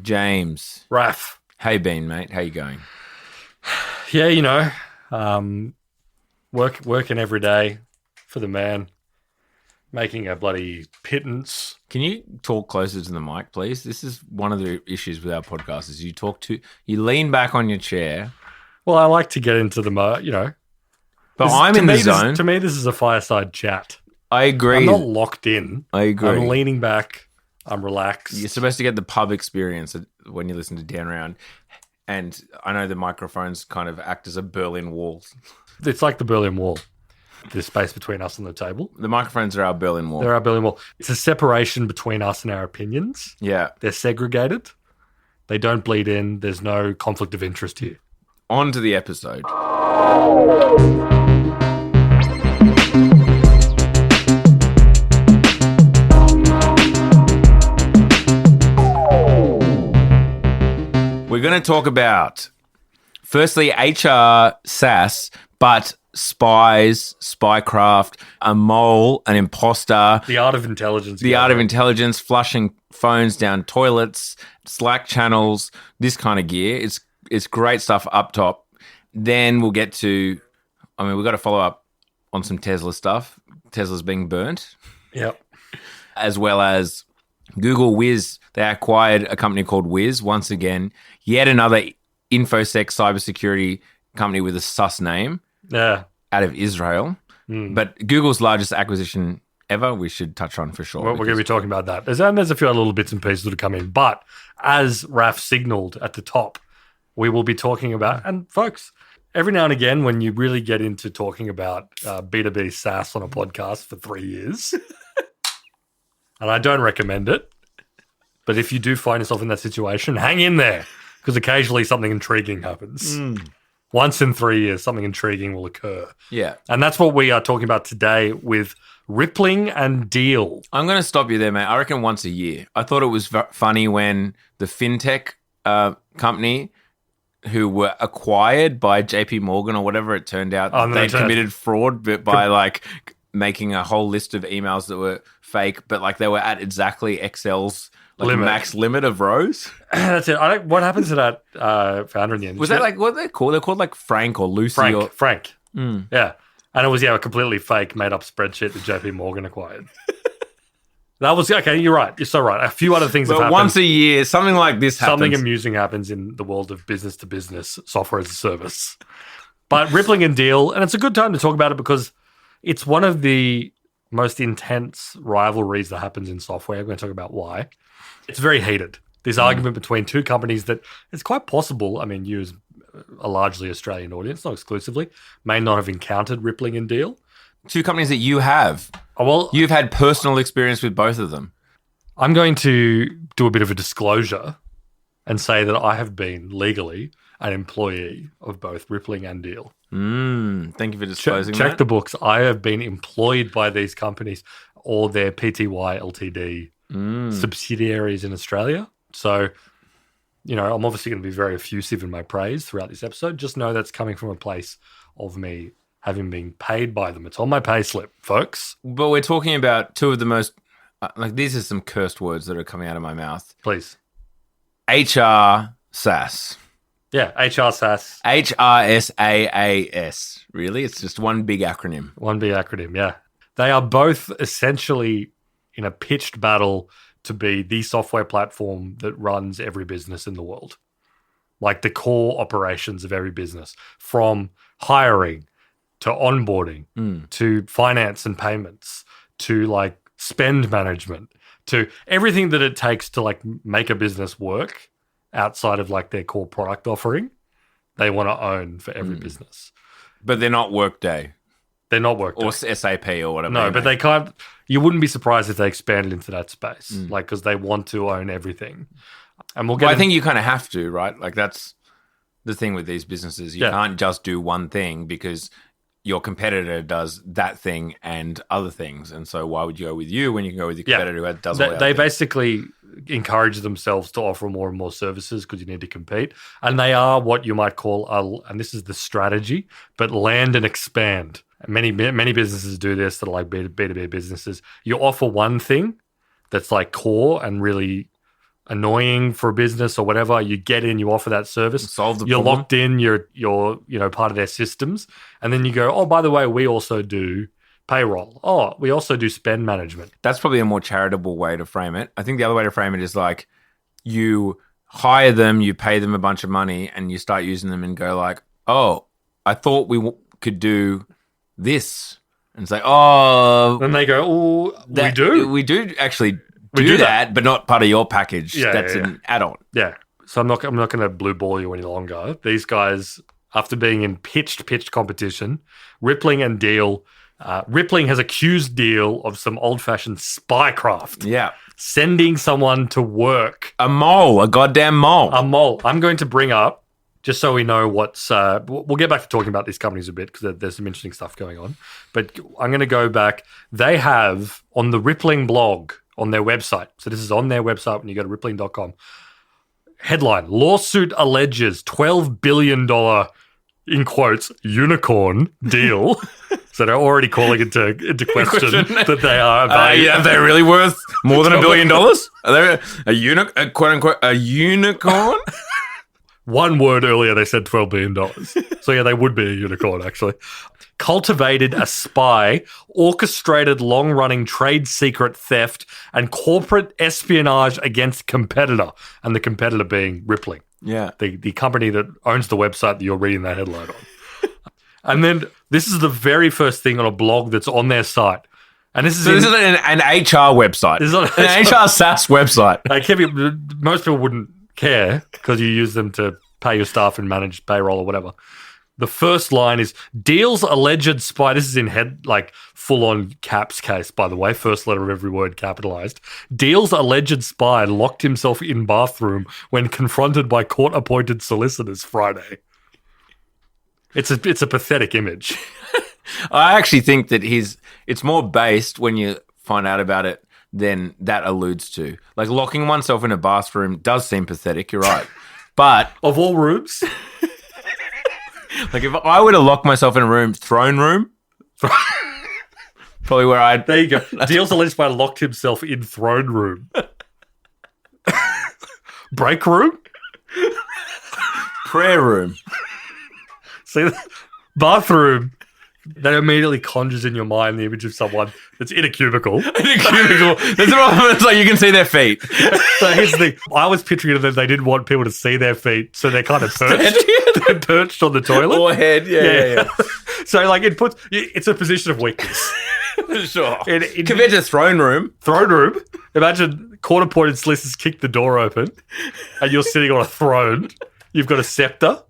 James. Raf. How you been, mate? How you going? Yeah, working every day for the man, making a bloody pittance. Can you talk closer to the mic, please? This is one of the issues with our podcast is you lean back on your chair. Well, I like to get into the But I'm in the zone. To me, this is a fireside chat. I agree. I'm not locked in. I agree. I'm leaning back. I'm relaxed. You're supposed to get the pub experience when you listen to Dan Round. And I know the microphones kind of act as a Berlin Wall. It's like the Berlin Wall. There's space between us and the table. The microphones are our Berlin Wall. They're our Berlin Wall. It's a separation between us and our opinions. Yeah. They're segregated. They don't bleed in. There's no conflict of interest here. On to the episode. We're going to talk about, firstly, HR SaaS, but spies, spycraft, a mole, an imposter. The art of intelligence. The art of intelligence, flushing phones down toilets, Slack channels, this kind of gear. It's great stuff up top. Then we'll get to, we've got to follow up on some Tesla stuff. Tesla's being burnt. Yep. As well as Google Wiz. They acquired a company called Wiz once again. Yet another InfoSec cybersecurity company with a sus name. Yeah. Out of Israel. But Google's largest acquisition ever, we should touch on for sure. Well, we're going to be talking about that. There's a few other little bits and pieces that come in. But as Raf signaled at the top, we will be talking about, and folks, every now and again, when you really get into talking about B2B SaaS on a podcast for 3 years, and I don't recommend it, but if you do find yourself in that situation, hang in there, because occasionally something intriguing happens. Once in 3 years, something intriguing will occur. Yeah. And that's what we are talking about today with Rippling and Deel. I'm going to stop you there, mate. I reckon once a year. I thought it was funny when the fintech company who were acquired by JP Morgan or whatever it turned out, they committed fraud by making a whole list of emails that were fake, but they were at exactly Excel's max limit of rows. That's it. What happened to that founder in the end? Was that what they're called? They're called Frank or Lucy Frank. Yeah. And it was a completely fake, made up spreadsheet that JP Morgan acquired. That was okay. You're right. You're so right. A few other things have happened. Once a year, something like this happens. Something amusing happens in the world of business to business software as a service. But Rippling and Deel, and it's a good time to talk about it because it's one of the most intense rivalries that happens in software. We're going to talk about why. It's very heated. This argument between two companies that it's quite possible. You as a largely Australian audience, not exclusively, may not have encountered Rippling and Deel. Two companies that you have. Oh, well, you've had personal experience with both of them. I'm going to do a bit of a disclosure and say that I have been legally an employee of both Rippling and Deel. Thank you for disclosing Check the books. I have been employed by these companies or their PTY Ltd subsidiaries in Australia. So, I'm obviously going to be very effusive in my praise throughout this episode. Just know that's coming from a place of me having been paid by them. It's on my pay slip, folks. But we're talking about two of the most, these are some cursed words that are coming out of my mouth. Please. HR SaaS. Yeah, HR SaaS. HRSAAS. Really? It's just one big acronym. One big acronym, yeah. They are both essentially in a pitched battle to be the software platform that runs every business in the world. Like the core operations of every business, from hiring to onboarding, to finance and payments, to spend management, to everything that it takes to make a business work outside of their core product offering, they want to own for every business. But they're not Workday. They're not Workday. Or SAP or whatever. No, but they can't. You wouldn't be surprised if they expanded into that space, because they want to own everything. And I think you kind of have to, right? That's the thing with these businesses. You can't just do one thing because your competitor does that thing and other things. And so why would you go with you when you can go with your competitor who does all that? They basically encourage themselves to offer more and more services because you need to compete. And they are what you might call, and this is the strategy, but land and expand. Many businesses do this that are B2B businesses. You offer one thing that's core and really annoying for a business or whatever, you get in, you offer that service, solve the you're problem. locked in, you're part of their systems, and then you go, oh, by the way, we also do payroll. Oh, we also do spend management. That's probably a more charitable way to frame it. I think the other way to frame it is like you hire them, you pay them a bunch of money, and you start using them and go like, oh, I thought we could do this. And it's like, oh. Then they go, oh, we do. We do actually do that, but not part of your package. Yeah, That's an add-on. Yeah. So I'm not going to blue ball you any longer. These guys, after being in pitched competition, Rippling and Deel, Rippling has accused Deel of some old-fashioned spycraft. Yeah. Sending someone to work. A goddamn mole. A mole. I'm going to bring up, just so we know what's... we'll get back to talking about these companies a bit because there's some interesting stuff going on. But I'm going to go back. They have, on the Rippling blog, on their website, so this is on their website when you go to rippling.com, headline, lawsuit alleges $12 billion, in quotes, unicorn deal. So they're already calling into question that they are. Are they really worth more than $1 billion? Are they quote unquote a unicorn? One word earlier, they said $12 billion. So yeah, they would be a unicorn, actually. Cultivated a spy, orchestrated long-running trade secret theft, and corporate espionage against competitor, and the competitor being Rippling. Yeah. The company that owns the website that you're reading that headline on. And then this is the very first thing on a blog that's on their site. And this is an HR website. This is an HR SaaS website. Most people wouldn't care because you use them to pay your staff and manage payroll or whatever. The first line is Deel's alleged spy. This is in full-on caps case, by the way. First letter of every word capitalized. Deel's alleged spy locked himself in bathroom when confronted by court-appointed solicitors Friday. It's a pathetic image. I actually think that it's more based when you find out about it than that alludes to. Like locking oneself in a bathroom does seem pathetic. You're right, but of all rooms. Like if I were to lock myself in a room, throne room, probably where I'd... There you go. Deel's alleged by locked himself in throne room. Break room? Prayer room. See, bathroom, that immediately conjures in your mind the image of someone that's in a cubicle. In a cubicle. It's like you can see their feet. So here's the thing. I was picturing that they didn't want people to see their feet, so they're kind of perched. They're perched on the toilet. Or head, yeah. So like it's a position of weakness. Sure. Compared to throne room. Throne room. Imagine court-appointed solicitors kick the door open and you're sitting on a throne. You've got a scepter.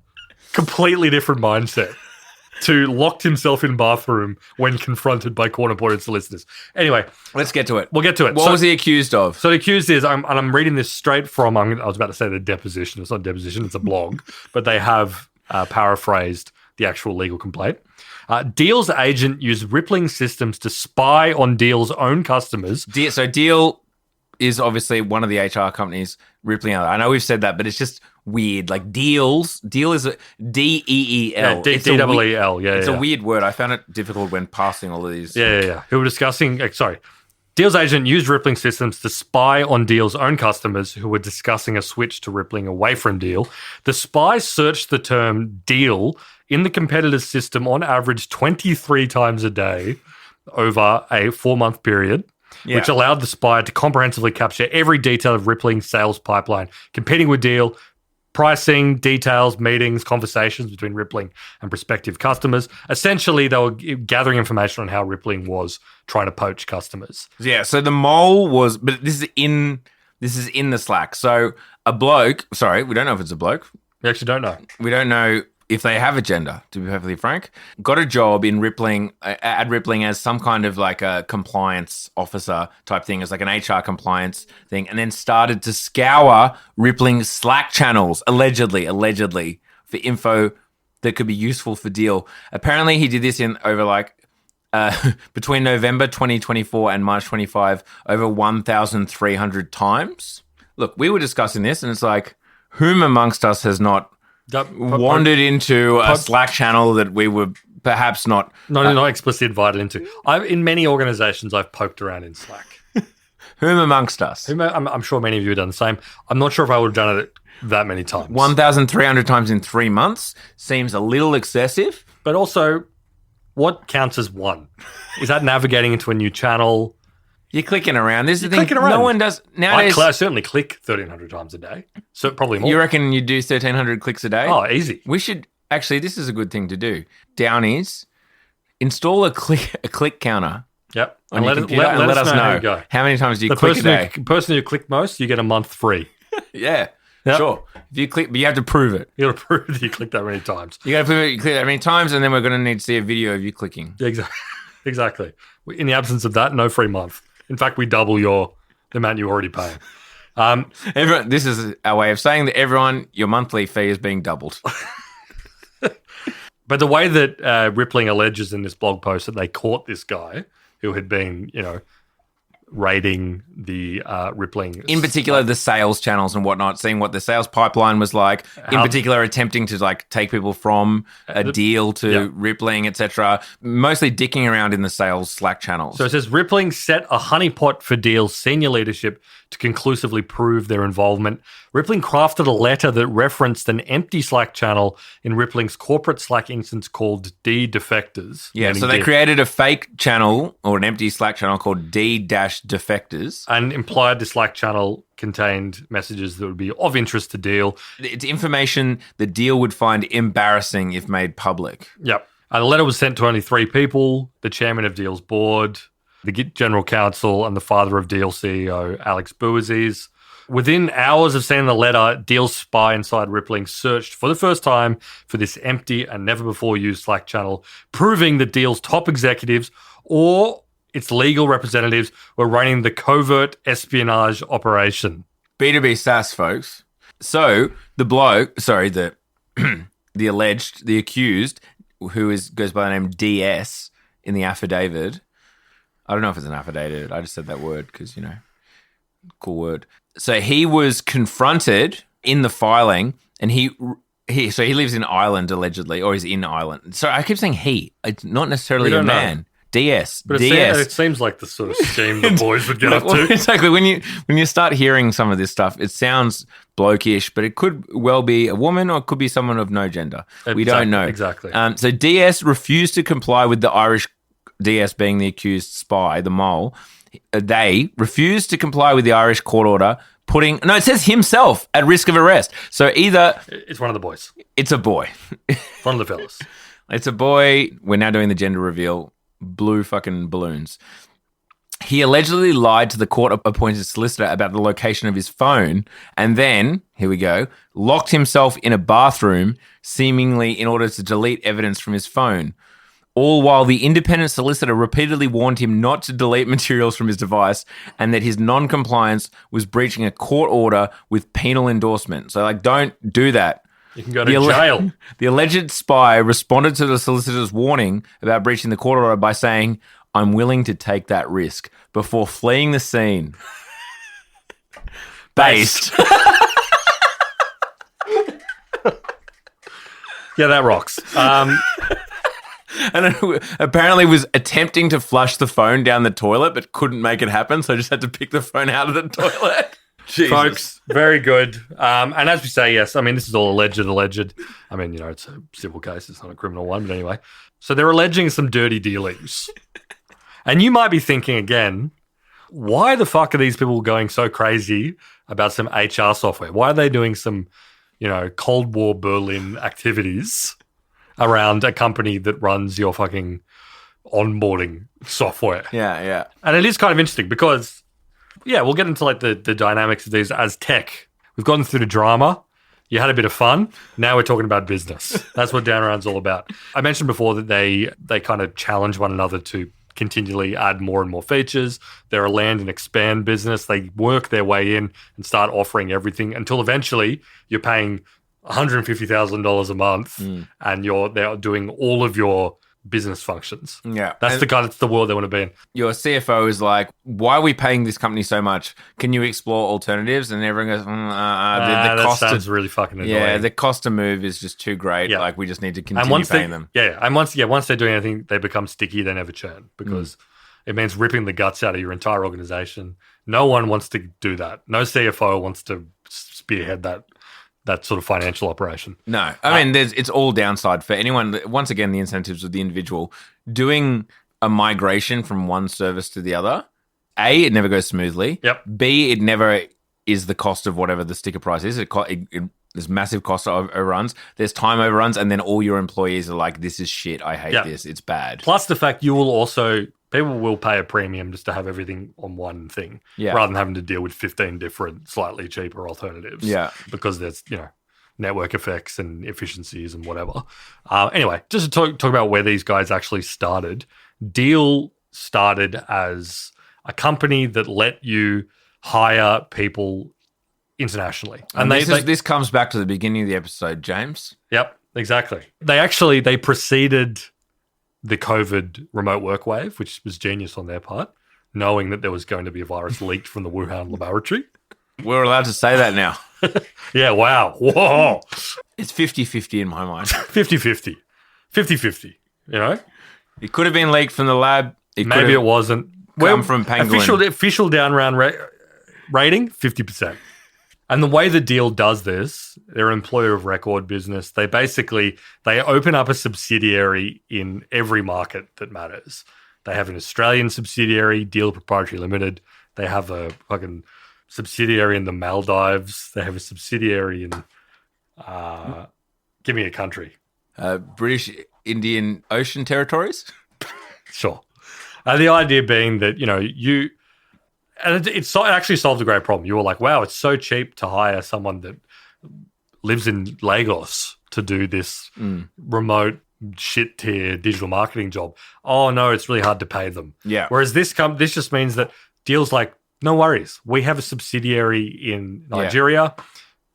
Completely different mindset to locked himself in bathroom when confronted by court-appointed solicitors. Anyway. Let's get to it. We'll get to it. What was he accused of? So the accused is, I'm reading this straight from, I was about to say the deposition. It's not a deposition, it's a blog. But they have paraphrased the actual legal complaint. Deel's agent used Rippling systems to spy on Deel's own customers. So Deel is obviously one of the HR companies, Rippling. I know we've said that, but it's just weird. Like Deel is a D-E-E-L. Yeah, D-E-E-L. Yeah, it's a weird word. I found it difficult when passing all of these. Yeah. Who were discussing, Deel's agent used Rippling systems to spy on Deel's own customers who were discussing a switch to Rippling away from Deel. The spy searched the term Deel in the competitor's system on average 23 times a day over a 4-month period. Yeah. Which allowed the spy to comprehensively capture every detail of Rippling's sales pipeline, competing with Deel, pricing, details, meetings, conversations between Rippling and prospective customers. Essentially, they were gathering information on how Rippling was trying to poach customers. Yeah, so the mole was, but this is in the Slack. So a bloke, sorry, we don't know if it's a bloke. We actually don't know. We don't know if they have a gender, to be perfectly frank, got a job in Rippling, at Rippling as some kind of like a compliance officer type thing, as like an HR compliance thing, and then started to scour Rippling's Slack channels, allegedly, for info that could be useful for Deel. Apparently, he did this in over between November 2024 and March 25, over 1,300 times. Look, we were discussing this, and it's like, whom amongst us has not wandered into a Slack channel that we were perhaps not explicitly invited into. In many organizations, I've poked around in Slack. Whom amongst us? I'm sure many of you have done the same. I'm not sure if I would have done it that many times. 1,300 times in 3 months seems a little excessive. But also, what counts as one? Is that navigating into a new channel? You're clicking around. This is the thing. Clicking around. No one does nowadays. I certainly click 1,300 times a day. So probably more. You reckon you do 1,300 clicks a day? Oh, easy. We should actually. This is a good thing to do. Downies, install a click counter. Yep. On your computer and let us know how many times do you click a day. The person who clicked most, you get a month free. Yeah. Yep. Sure. If you click, but you have to prove it. You got to prove that you clicked that many times. You got to prove it. You click that many times, and then we're going to need to see a video of you clicking. Yeah, exactly. In the absence of that, no free month. In fact, we double the amount you already pay. Everyone, this is our way of saying that everyone, your monthly fee is being doubled. But the way that Rippling alleges in this blog post that they caught this guy who had been, raiding the Rippling. In particular, the sales channels and whatnot, seeing what the sales pipeline was like. In particular, attempting to take people from a Deel to Rippling, etc. Mostly dicking around in the sales Slack channels. So it says Rippling set a honeypot for Deel's senior leadership to conclusively prove their involvement. Rippling crafted a letter that referenced an empty Slack channel in Rippling's corporate Slack instance called D-Defectors. Yeah, so they created a fake channel or an empty Slack channel called D-Defectors. And implied the Slack channel contained messages that would be of interest to Deel. It's information the Deel would find embarrassing if made public. Yep. And the letter was sent to only 3 people, the chairman of Deel's board, the general counsel, and the father of Deel CEO, Alex Bouaziz. Within hours of sending the letter, Deel's spy inside Rippling searched for the first time for this empty and never-before-used Slack channel, proving that Deel's top executives or its legal representatives were running the covert espionage operation. B2B SaaS, folks. So the the accused, who goes by the name DS in the affidavit. I don't know if it's an affidavit. I just said that word because, cool word. So he was confronted in the filing, and he lives in Ireland allegedly, or he's in Ireland. So I keep saying he. It's not necessarily a man. Know. DS. But DS. It seems like the sort of scheme the boys would get up to. Exactly. When you start hearing some of this stuff, it sounds blokish, but it could well be a woman or it could be someone of no gender. We don't know. Exactly. So DS refused to comply with the Irish DS being the accused spy, the mole. They refused to comply with the Irish court order, it says himself at risk of arrest. So either... It's one of the boys. It's a boy. One of the fellas. It's a boy. We're now doing the gender reveal. Blue fucking balloons. He allegedly lied to the court-appointed solicitor about the location of his phone and then, here we go, locked himself in a bathroom, seemingly in order to delete evidence from his phone. All while the independent solicitor repeatedly warned him not to delete materials from his device and that his non-compliance was breaching a court order with penal endorsement. So, don't do that. You can go to jail. The alleged spy responded to the solicitor's warning about breaching the court order by saying, "I'm willing to take that risk," before fleeing the scene. Based. Yeah, that rocks. And apparently was attempting to flush the phone down the toilet, but couldn't make it happen, so just had to pick the phone out of the toilet. Jesus. Folks, very good. And as we say, yes, this is all alleged. I mean, it's a civil case. It's not a criminal one, but anyway. So they're alleging some dirty dealings. And you might be thinking again, why the fuck are these people going so crazy about some HR software? Why are they doing some, Cold War Berlin activities around a company that runs your fucking onboarding software? Yeah. And it is kind of interesting because, we'll get into the dynamics of these as tech. We've gotten through the drama. You had a bit of fun. Now we're talking about business. That's what Down Around's all about. I mentioned before that they kind of challenge one another to continually add more and more features. They're a land and expand business. They work their way in and start offering everything until eventually you're paying $150,000 a month and they're doing all of your business functions. Yeah. That's the world they want to be in. Your CFO is like, why are we paying this company so much? Can you explore alternatives? And everyone goes, the cost sounds really fucking annoying. Yeah, the cost to move is just too great. Yeah. We just need to continue paying them. Yeah. And once they're doing anything, they become sticky, they never churn because it means ripping the guts out of your entire organization No one wants to do that. No CFO wants to spearhead that sort of financial operation. No. I mean, it's all downside for anyone. Once again, the incentives of the individual. Doing a migration from one service to the other, A, it never goes smoothly. Yep. B, it never is the cost of whatever the sticker price is. There's massive cost overruns. There's time overruns, and then all your employees are like, this is shit. I hate this. It's bad. Plus the fact people will pay a premium just to have everything on one thing rather than having to deal with 15 different, slightly cheaper alternatives. Yeah. Because there's, network effects and efficiencies and whatever. Anyway, just to talk about where these guys actually started. Deel started as a company that let you hire people internationally. And this comes back to the beginning of the episode, James. Yep, exactly. They preceded the COVID remote work wave, which was genius on their part, knowing that there was going to be a virus leaked from the Wuhan laboratory. We're allowed to say that now. Yeah, wow. Whoa. It's 50-50 in my mind. 50-50. 50-50, It could have been leaked from the lab. Maybe it wasn't. From Pangolin. Official down round rating, 50%. And the way the Deel does this, they're an employer of record business. They open up a subsidiary in every market that matters. They have an Australian subsidiary, Deel Proprietary Limited. They have a fucking subsidiary in the Maldives. They have a subsidiary in, give me a country. British Indian Ocean Territories? Sure. The idea being that, it actually solved a great problem. You were like, wow, it's so cheap to hire someone that lives in Lagos to do this remote shit tier digital marketing job. Oh, no, it's really hard to pay them. Yeah. Whereas this just means that Deel's like, no worries. We have a subsidiary in Nigeria. Yeah.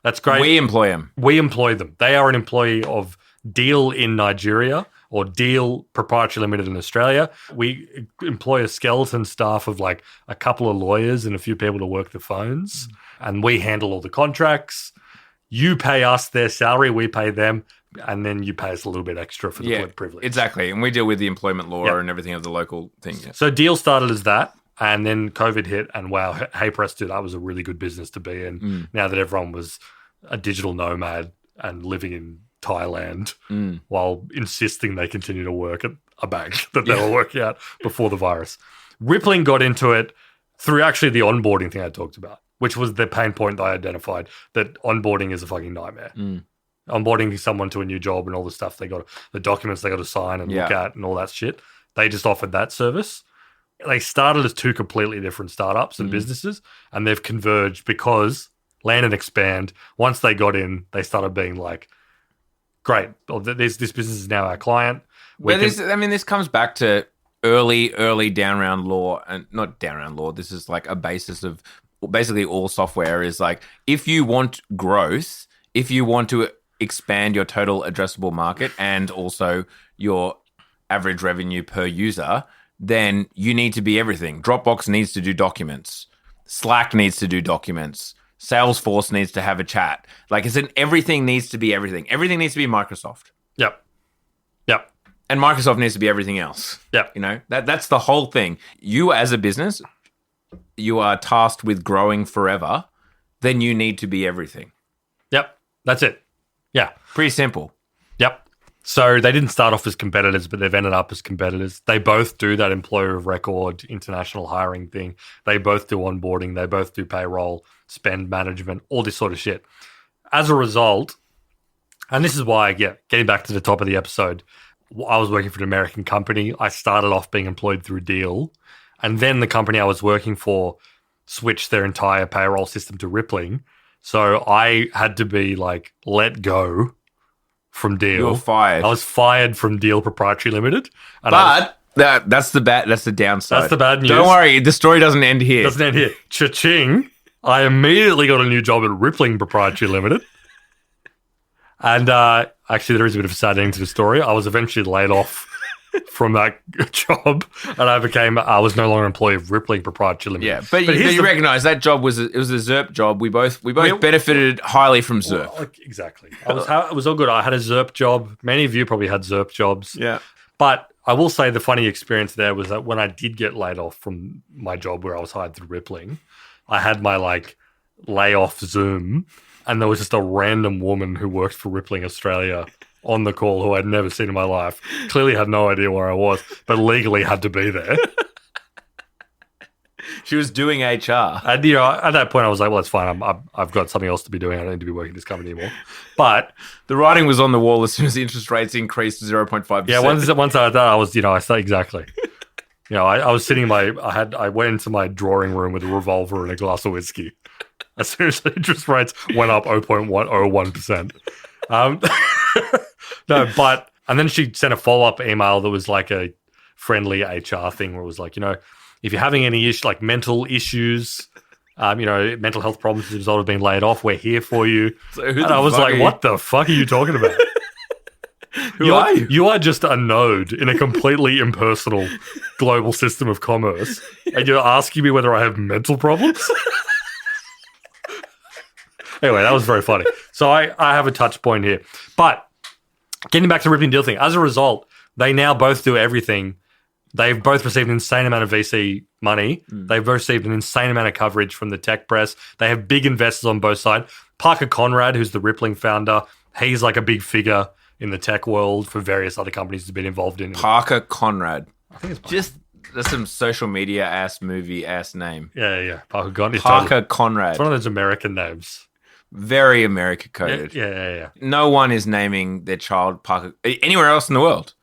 That's great. We employ them. We employ them. They are an employee of Deel in Nigeria or Deel Proprietary Limited in Australia. We employ a skeleton staff of like a couple of lawyers and a few people to work the phones, and we handle all the contracts. You pay us their salary, we pay them, and then you pay us a little bit extra for the work privilege. Exactly. And we deal with the employment law and everything of the local thing. Yeah. So Deel started as that, and then COVID hit, and wow, hey presto, that was a really good business to be in. Now that everyone was a digital nomad and living in Thailand while insisting they continue to work at a bank that they were working at before the virus. Rippling got into it through actually the onboarding thing I talked about, which was the pain point I identified, that onboarding is a fucking nightmare. Onboarding someone to a new job and all the stuff the documents they got to sign and look at and all that shit. They just offered that service. They started as two completely different startups and businesses, and they've converged because land and expand. Once they got in, they started being like, great, this business is now our client. This comes back to early down round law, and not down round law. This is like a basis of basically all software is like, if you want growth, if you want to expand your total addressable market and also your average revenue per user, then you need to be everything. Dropbox needs to do documents. Slack needs to do documents. Salesforce needs to have a chat. Like I said, everything needs to be everything. Everything needs to be Microsoft. Yep. And Microsoft needs to be everything else. Yep. That's the whole thing. You as a business, you are tasked with growing forever, then you need to be everything. Yep. That's it. Yeah. Pretty simple. Yep. So they didn't start off as competitors, but they've ended up as competitors. They both do that employer of record, international hiring thing. They both do onboarding. They both do payroll, spend management, all this sort of shit. As a result, and this is why, getting back to the top of the episode, I was working for an American company. I started off being employed through Deel, and then the company I was working for switched their entire payroll system to Rippling. So I had to be like let go from Deel. You were fired. I was fired from Deel Proprietary Limited. But that's the downside. That's the bad news. Don't worry, the story doesn't end here. Doesn't end here. Cha-ching. I immediately got a new job at Rippling Proprietary Limited. And actually, there is a bit of a sad ending to the story. I was eventually laid off from that job, and I was no longer an employee of Rippling Proprietary Limited. Yeah, but you recognise that job was a ZERP job. We both benefited highly from ZERP. Well, exactly. It was all good. I had a ZERP job. Many of you probably had ZERP jobs. Yeah. But I will say the funny experience there was that when I did get laid off from my job where I was hired through Rippling, I had my like layoff Zoom, and there was just a random woman who worked for Rippling Australia on the call who I'd never seen in my life. Clearly had no idea where I was, but legally had to be there. She was doing HR. And, you know, at that point, I was like, well, it's fine. I've got something else to be doing. I don't need to be working at this company anymore. But the writing was on the wall as soon as the interest rates increased to 0.5%. yeah, once I had that, I was, you know, I said exactly. You know, I was sitting in I went into my drawing room with a revolver and a glass of whiskey. As soon as the interest rates went up 0.101%. No, but, and then she sent a follow-up email that was like a friendly HR thing where it was like, you know, if you're having any issue, like mental issues, you know, mental health problems as a result of being laid off, we're here for you. So and I was like, what the fuck are you talking about? Who are you? You are just a node in a completely impersonal global system of commerce, and you're asking me whether I have mental problems? Anyway, that was very funny. So I have a touch point here. But getting back to the Rippling Deel thing, as a result, they now both do everything. They've both received an insane amount of VC money. They've both received an insane amount of coverage from the tech press. They have big investors on both sides. Parker Conrad, who's the Rippling founder, he's like a big figure in the tech world for various other companies he's been involved in. Parker Conrad. I think it's Just, that's some social media ass movie ass name. Yeah. Parker Conrad. Parker Conrad. It's one of those American names. Very America coded. Yeah. No one is naming their child Parker anywhere else in the world.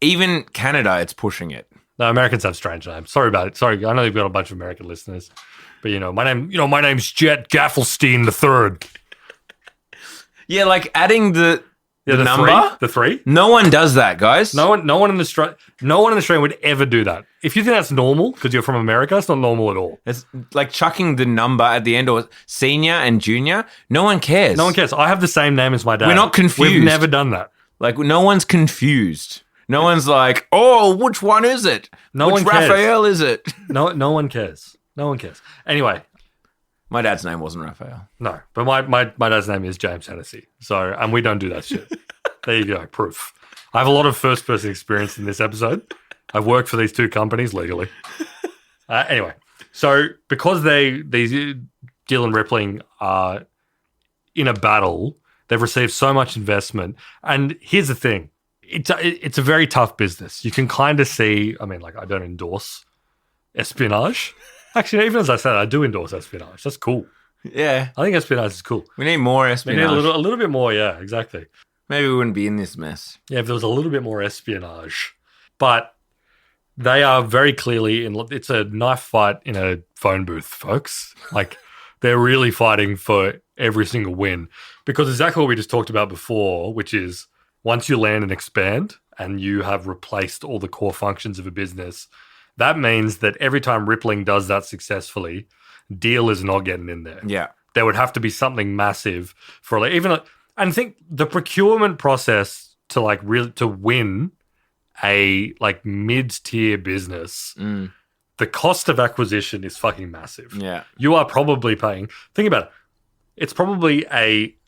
Even Canada, it's pushing it. No, Americans have strange names. Sorry about it. Sorry, I know you've got a bunch of American listeners, but my name's Jet Gaffelstein III. Yeah, like adding the number. The three. No one does that, guys. No one in Australia would ever do that. If you think that's normal because you're from America, it's not normal at all. It's like chucking the number at the end or senior and junior. No one cares. No one cares. I have the same name as my dad. We're not confused. We've never done that. Like, no one's confused. No one's like, oh, which one is it? Which Raphael is it? No one cares. No one cares. Anyway. My dad's name wasn't Raphael. No, but my dad's name is James Hennessy. So, and we don't do that shit. There you go, proof. I have a lot of first-person experience in this episode. I've worked for these two companies legally. Anyway, so because these Deel and Rippling are in a battle, they've received so much investment. And here's the thing. It's a very tough business. You can kind of see, I mean, like, I don't endorse espionage. Actually, even as I said, I do endorse espionage. That's cool. Yeah. I think espionage is cool. We need more espionage. We need a little bit more, yeah, exactly. Maybe we wouldn't be in this mess. Yeah, if there was a little bit more espionage. But they are very clearly it's a knife fight in a phone booth, folks. Like, they're really fighting for every single win. Because exactly what we just talked about before, which is once you land and expand and you have replaced all the core functions of a business, that means that every time Rippling does that successfully, Deel is not getting in there. Yeah. There would have to be something massive for like even and I think the procurement process to like really to win a like mid-tier business, the cost of acquisition is fucking massive. Yeah. You are probably paying, think about it. It's probably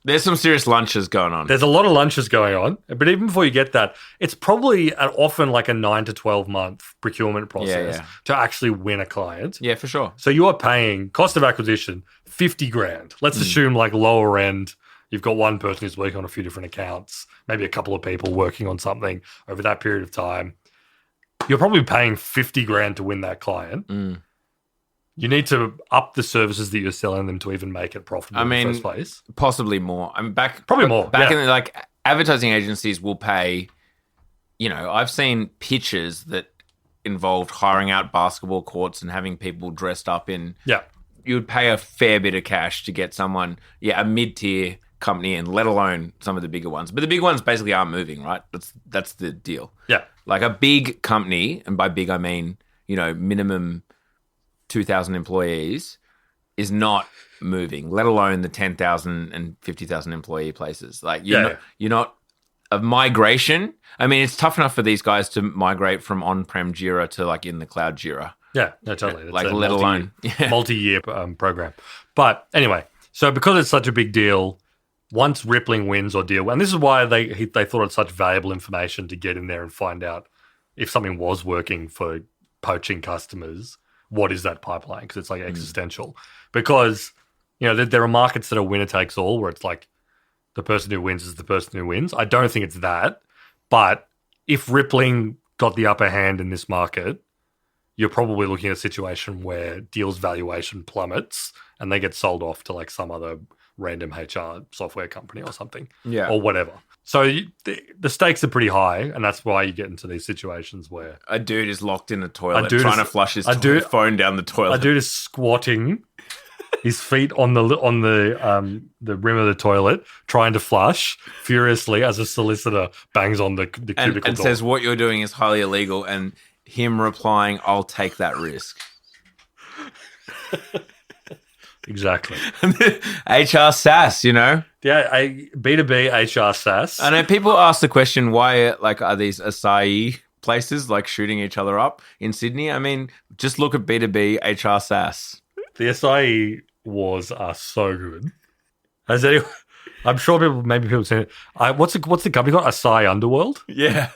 there's some serious lunches going on. There's a lot of lunches going on. But even before you get that, it's probably often like a 9 to 12 month procurement process to actually win a client. Yeah, for sure. So you are paying cost of acquisition, 50 grand. Let's assume like lower end. You've got one person who's working on a few different accounts, maybe a couple of people working on something over that period of time. You're probably paying 50 grand to win that client. You need to up the services that you're selling them to even make it profitable in the first place. Possibly more. I'm back. Probably more. Back in like advertising agencies will pay, I've seen pitches that involved hiring out basketball courts and having people dressed up in. Yeah. You would pay a fair bit of cash to get someone, a mid-tier company, and let alone some of the bigger ones. But the big ones basically aren't moving, right? That's the deal. Yeah. Like a big company, and by big I mean, minimum 2,000 employees is not moving, let alone the 10,000 and 50,000 employee places. Like you're not a migration. I mean, it's tough enough for these guys to migrate from on-prem Jira to like in the cloud Jira. Yeah, no, totally. That's like let alone multi-year program. But anyway, so because it's such a big deal, once Rippling wins or Deel, and this is why they thought it's such valuable information to get in there and find out if something was working for poaching customers. what is that pipeline? Because it's like existential. Because, there are markets that are winner takes all, where it's like the person who wins is the person who wins. I don't think it's that. But if Rippling got the upper hand in this market, you're probably looking at a situation where Deel's valuation plummets and they get sold off to like some other random HR software company or something. Yeah. Or whatever. So the stakes are pretty high, and that's why you get into these situations where a dude is locked in a toilet trying to flush his phone down the toilet. A dude is squatting, his feet on the rim of the toilet, trying to flush furiously as a solicitor bangs on the cubicle and door. Says what you're doing is highly illegal, and him replying, "I'll take that risk." Exactly. HR SaaS, Yeah, B2B HR SaaS. I know people ask the question, why are these acai places like shooting each other up in Sydney? I mean, just look at B2B HR SaaS. The acai wars are so good. I'm sure maybe people say, what's the company called? Acai Underworld? Yeah.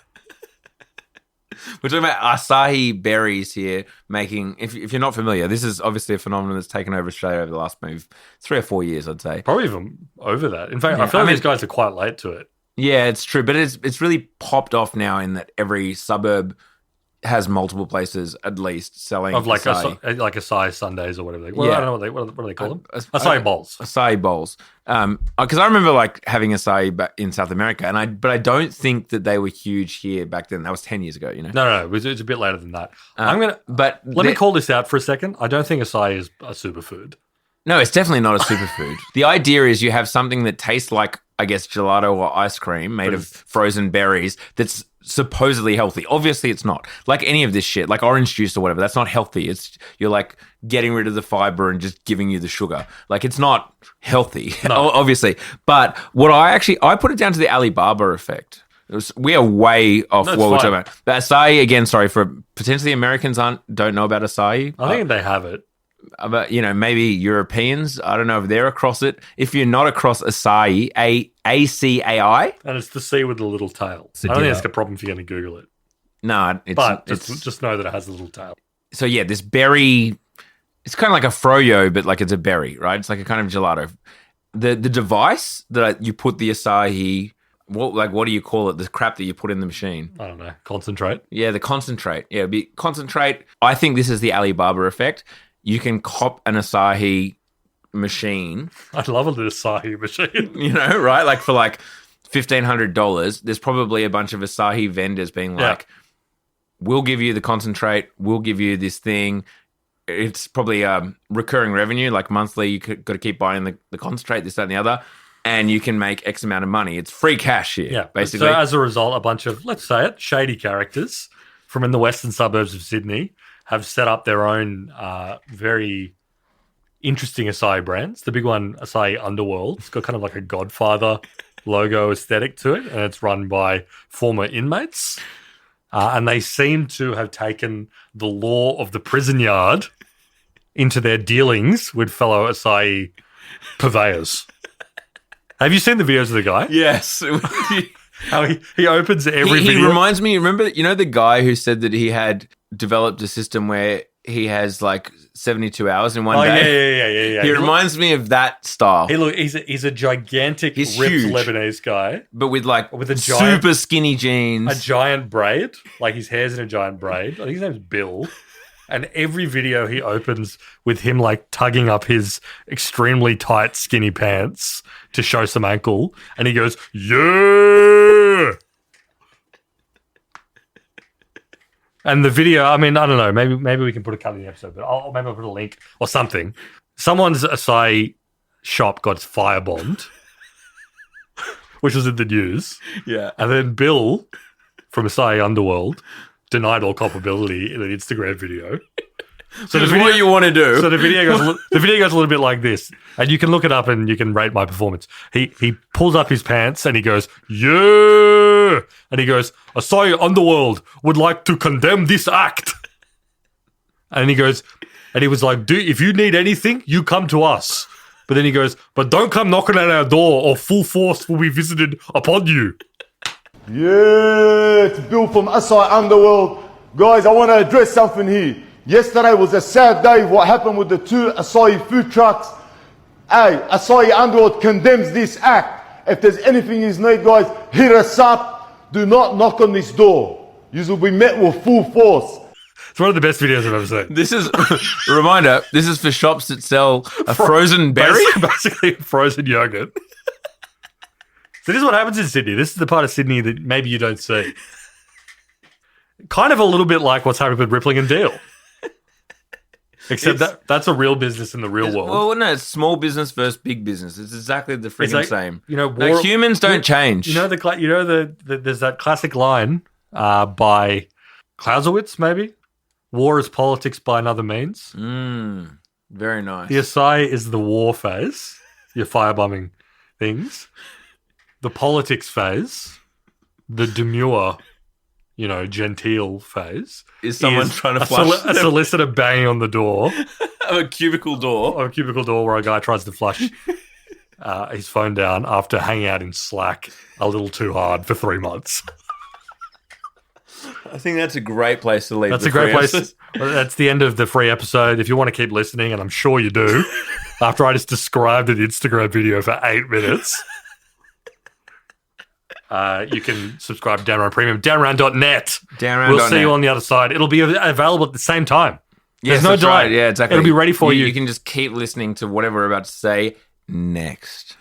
We're talking about acai berries here, making, if you're not familiar, this is obviously a phenomenon that's taken over Australia over the last maybe 3 or 4 years, I'd say. Probably even over that. In fact, I feel like these guys are quite late to it. Yeah, it's true. But it's really popped off now in that every suburb has multiple places at least selling like acai. Like acai Sundays or whatever. I don't know what do they call them? Acai bowls. Acai bowls. Because I remember having acai back in South America, but I don't think that they were huge here back then. That was 10 years ago. No, it was a bit later than that. Let me call this out for a second. I don't think acai is a superfood. No, it's definitely not a superfood. The idea is you have something that tastes like, I guess, gelato or ice cream made of frozen berries that's supposedly healthy. Obviously, it's not. Like any of this shit, like orange juice or whatever, that's not healthy. You're like getting rid of the fiber and just giving you the sugar. Like it's not healthy, obviously. But what I put it down to the Alibaba effect. We are way off what we're talking about. But acai, again, sorry, for potentially Americans don't know about acai. I think they have it. But, maybe Europeans, I don't know if they're across it. If you're not across acai, ACAI. And it's the C with the little tail. I don't think it's a problem if you're going to Google it. No, just know that it has a little tail. So, yeah, this berry, it's kind of like a froyo, but like it's a berry, right? It's like a kind of gelato. The device that you put the acai, what do you call it? The crap that you put in the machine. I don't know. Concentrate? Yeah, the concentrate. Yeah, it'd be concentrate. I think this is the Alibaba effect. You can cop an acai machine. I'd love an acai machine. Right? Like for like $1,500, there's probably a bunch of acai vendors being like, we'll give you the concentrate, we'll give you this thing. It's probably recurring revenue, like monthly, you got to keep buying the concentrate, this, that, and the other, and you can make X amount of money. It's free cash here, basically. So as a result, a bunch of, let's say it, shady characters from in the western suburbs of Sydney have set up their own very interesting acai brands. The big one, Acai Underworld, it's got kind of like a Godfather logo aesthetic to it, and it's run by former inmates. And they seem to have taken the law of the prison yard into their dealings with fellow acai purveyors. Have you seen the videos of the guy? Yes. How he opens every video. He reminds me, remember, the guy who said that he had developed a system where he has like 72 hours in one day? Yeah. He reminds me of that style. He's a gigantic, ripped huge Lebanese guy. But with a giant, super skinny jeans. A giant braid. Like his hair's in a giant braid. I think his name's Bill. And every video he opens with him like tugging up his extremely tight skinny pants to show some ankle. And he goes, yeah. And the video, I mean, I don't know. Maybe we can put a cut in the episode, but maybe I'll put a link or something. Someone's acai shop got firebombed, which was in the news. Yeah. And then Bill from Acai Underworld denied all culpability in an Instagram video. So this is what you want to do. So the video goes a little bit like this, and you can look it up and you can rate my performance. He pulls up his pants and he goes, yeah, and he goes, Acai Underworld would like to condemn this act. And he goes, and he was like, if you need anything, you come to us. But then he goes, but don't come knocking at our door or full force will be visited upon you. Yeah, it's Bill from Acai Underworld. Guys, I want to address something here. Yesterday was a sad day. What happened with the 2 Asahi food trucks? Hey, Asahi Underworld condemns this act. If there's anything you need, guys, hit us up. Do not knock on this door. You will be met with full force. It's one of the best videos I've ever seen. This is a reminder. This is for shops that sell a frozen berry, basically frozen yogurt. So this is what happens in Sydney. This is the part of Sydney that maybe you don't see. Kind of a little bit like what's happening with Rippling and Deel. Except that's a real business in the real world. Well, no, it's small business versus big business. It's exactly the freaking same. You know, humans don't change. You know there's that classic line by Clausewitz, maybe. War is politics by another means. Very nice. The Asahi is the war phase, your firebombing things. The politics phase, the demure, genteel phase. Is someone trying to flush a solicitor banging on the door. Of a cubicle door. Of a cubicle door where a guy tries to flush his phone down after hanging out in Slack a little too hard for 3 months. I think that's a great place to leave. That's a great place. That's the end of the free episode. If you want to keep listening, and I'm sure you do, after I just described an Instagram video for 8 minutes, you can subscribe to Downround Premium, downround.net. We'll see you on the other side. It'll be available at the same time. Yes, There's no delay. Right. Yeah, exactly. It'll be ready for you. You can just keep listening to whatever we're about to say next.